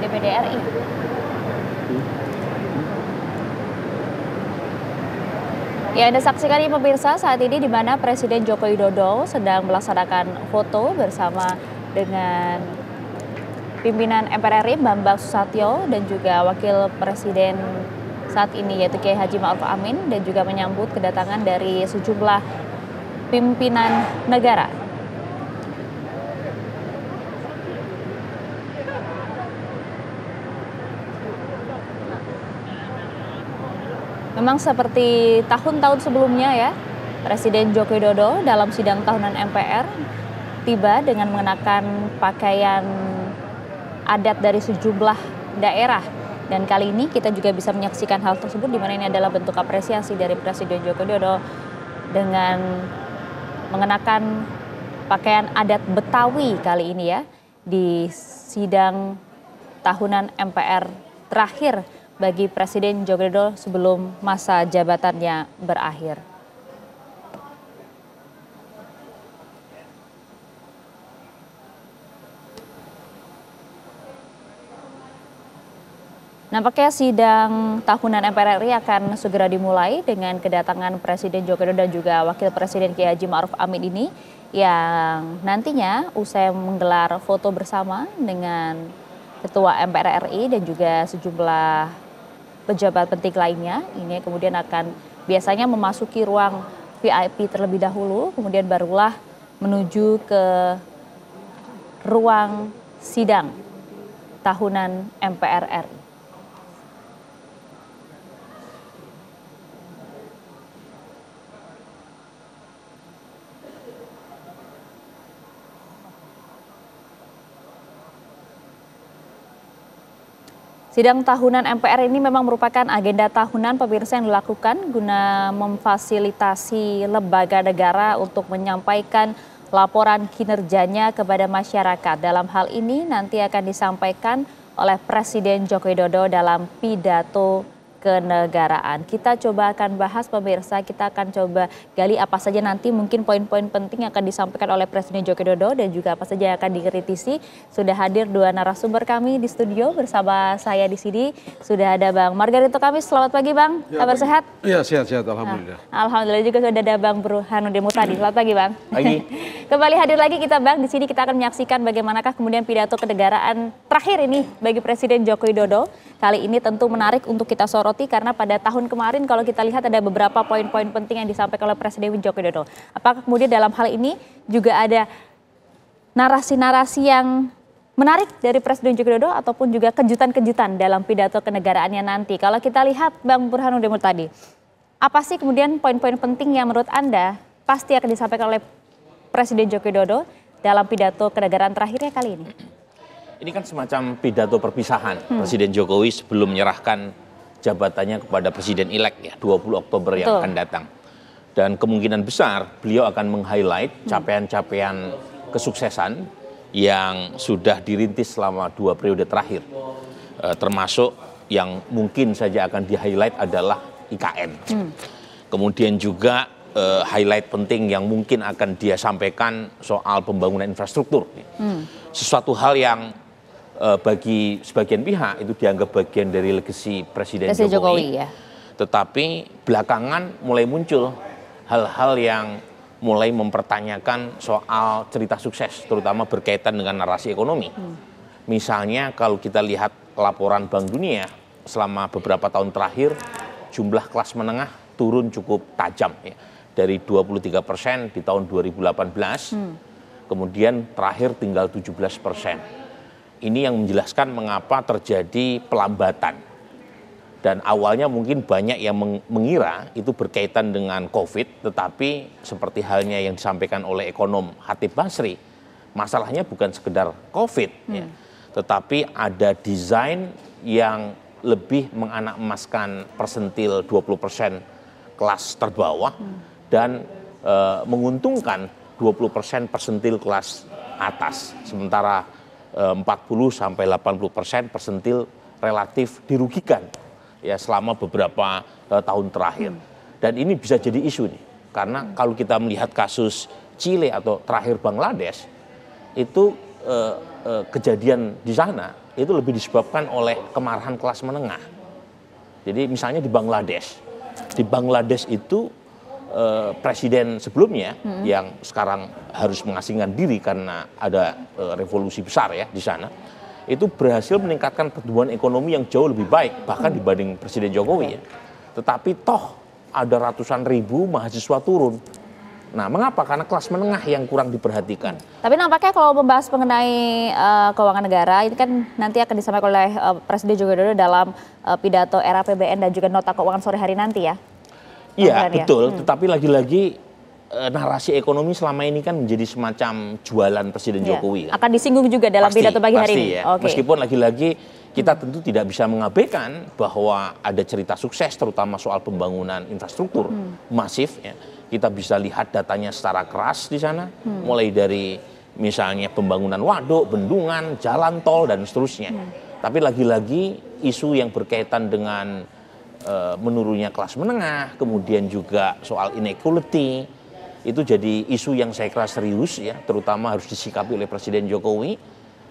DPD RI. Ya, Anda saksikan ini pemirsa saat ini di mana Presiden Joko Widodo sedang melaksanakan foto bersama dengan pimpinan MPR RI Bambang Susatyo dan juga Wakil Presiden saat ini yaitu Kiai Haji Ma'ruf Amin, dan juga menyambut kedatangan dari sejumlah pimpinan negara. Memang seperti tahun-tahun sebelumnya ya, Presiden Joko Widodo dalam sidang tahunan MPR tiba dengan mengenakan pakaian adat dari sejumlah daerah. Dan kali ini kita juga bisa menyaksikan hal tersebut, di mana ini adalah bentuk apresiasi dari Presiden Joko Widodo dengan mengenakan pakaian adat Betawi kali ini ya, di sidang tahunan MPR terakhir bagi Presiden Joko Widodo sebelum masa jabatannya berakhir. Nampaknya sidang tahunan MPR RI akan segera dimulai dengan kedatangan Presiden Joko Widodo dan juga Wakil Presiden Kiai Haji Ma'ruf Amin ini, yang nantinya usai menggelar foto bersama dengan Ketua MPR RI dan juga sejumlah pejabat penting lainnya, ini kemudian akan biasanya memasuki ruang VIP terlebih dahulu, kemudian barulah menuju ke ruang sidang tahunan MPR RI. Sidang tahunan MPR ini memang merupakan agenda tahunan pemirsa yang dilakukan guna memfasilitasi lembaga negara untuk menyampaikan laporan kinerjanya kepada masyarakat. Dalam hal ini nanti akan disampaikan oleh Presiden Joko Widodo dalam pidato kenegaraan. Kita coba akan bahas pemirsa, kita akan coba gali apa saja nanti mungkin poin-poin penting yang akan disampaikan oleh Presiden Joko Widodo dan juga apa saja yang akan dikritisi. Sudah hadir dua narasumber kami di studio bersama saya di sini. Sudah ada Bang Margarito Kamis. Selamat pagi Bang, kabar sehat? Iya, sehat-sehat alhamdulillah. Alhamdulillah, juga sudah ada Bang Burhanuddin Muhtadi. Selamat pagi Bang. Pagi. Kembali hadir lagi kita Bang, di sini kita akan menyaksikan bagaimanakah kemudian pidato kenegaraan terakhir ini bagi Presiden Joko Widodo. Kali ini tentu menarik untuk kita soroti karena pada tahun kemarin kalau kita lihat ada beberapa poin-poin penting yang disampaikan oleh Presiden Joko Widodo. Apakah kemudian dalam hal ini juga ada narasi-narasi yang menarik dari Presiden Joko Widodo ataupun juga kejutan-kejutan dalam pidato kenegaraannya nanti? Kalau kita lihat Bang Burhanuddin tadi, apa sih kemudian poin-poin penting yang menurut Anda pasti akan disampaikan oleh Presiden Joko Widodo dalam pidato kenegaraan terakhirnya kali ini? Ini kan semacam pidato perpisahan Presiden Jokowi sebelum menyerahkan jabatannya kepada Presiden-elek ya 20 Oktober yang akan datang. Dan kemungkinan besar beliau akan meng-highlight capaian-capaian kesuksesan yang sudah dirintis selama 2 periode terakhir. Termasuk yang mungkin saja akan di-highlight adalah IKN. Kemudian juga highlight penting yang mungkin akan dia sampaikan soal pembangunan infrastruktur. Sesuatu hal yang bagi sebagian pihak itu dianggap bagian dari legasi Presiden Jokowi ya. Tetapi belakangan mulai muncul hal-hal yang mulai mempertanyakan soal cerita sukses, terutama berkaitan dengan narasi ekonomi. Misalnya kalau kita lihat laporan Bank Dunia selama beberapa tahun terakhir, jumlah kelas menengah turun cukup tajam ya. Dari 23% di tahun 2018, kemudian terakhir tinggal 17%. Ini yang menjelaskan mengapa terjadi pelambatan. Dan awalnya mungkin banyak yang mengira itu berkaitan dengan COVID, tetapi seperti halnya yang disampaikan oleh ekonom Hatip Basri, masalahnya bukan sekedar COVID, ya, tetapi ada desain yang lebih menganak-emaskan persentil 20% kelas terbawah dan menguntungkan 20% persentil kelas atas, sementara 40-80% persentil relatif dirugikan ya selama beberapa tahun terakhir. Dan ini bisa jadi isu nih, karena kalau kita melihat kasus Chile atau terakhir Bangladesh, itu kejadian di sana itu lebih disebabkan oleh kemarahan kelas menengah. Jadi misalnya di Bangladesh itu presiden sebelumnya yang sekarang harus mengasingkan diri karena ada revolusi besar ya di sana, itu berhasil meningkatkan pertumbuhan ekonomi yang jauh lebih baik bahkan dibanding Presiden Jokowi ya. Tetapi toh ada ratusan ribu mahasiswa turun. Nah, mengapa? Karena kelas menengah yang kurang diperhatikan. Tapi nampaknya kalau membahas mengenai keuangan negara, ini kan nanti akan disampaikan oleh Presiden Joko Widodo dalam pidato era APBN dan juga nota keuangan sore hari nanti ya. Iya, betul. Tetapi lagi-lagi narasi ekonomi selama ini kan menjadi semacam jualan Presiden Jokowi. Kan? Akan disinggung juga dalam pidato pagi hari ini. Ya. Okay. Meskipun lagi-lagi kita tentu tidak bisa mengabaikan bahwa ada cerita sukses, terutama soal pembangunan infrastruktur masif. Ya. Kita bisa lihat datanya secara keras di sana, mulai dari misalnya pembangunan waduk, bendungan, jalan tol, dan seterusnya. Tapi lagi-lagi isu yang berkaitan dengan menurunnya kelas menengah, kemudian juga soal inequality, itu jadi isu yang saya kira serius ya, terutama harus disikapi oleh Presiden Jokowi,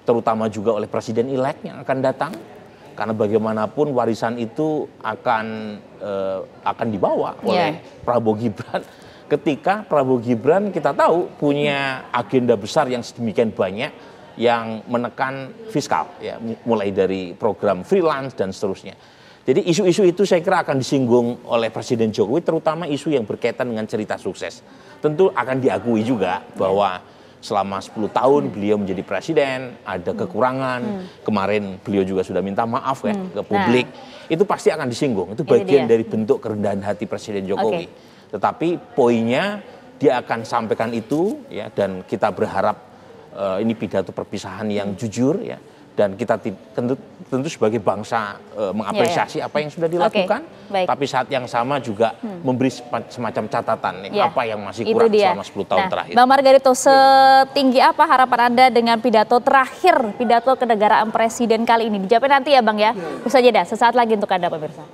terutama juga oleh Presiden-elek yang akan datang, karena bagaimanapun warisan itu akan dibawa oleh Prabowo Gibran. Ketika Prabowo Gibran kita tahu punya agenda besar yang sedemikian banyak yang menekan fiskal, ya, mulai dari program freelance dan seterusnya. Jadi isu-isu itu saya kira akan disinggung oleh Presiden Jokowi, terutama isu yang berkaitan dengan cerita sukses. Tentu akan diakui juga bahwa selama 10 tahun beliau menjadi presiden, ada kekurangan. Kemarin beliau juga sudah minta maaf ya ke publik. Itu pasti akan disinggung. Itu bagian dari bentuk kerendahan hati Presiden Jokowi. Tetapi poinnya dia akan sampaikan itu ya, dan kita berharap ini pidato perpisahan yang jujur ya. Dan kita tentu sebagai bangsa mengapresiasi apa yang sudah dilakukan, tapi saat yang sama juga memberi semacam catatan apa yang masih kurang selama 10 tahun terakhir. Bang Margarito, setinggi apa harapan Anda dengan pidato terakhir, pidato kenegaraan Presiden kali ini? Dijawabin nanti ya Bang ya. Usai jeda, sesaat lagi untuk Anda pemirsa.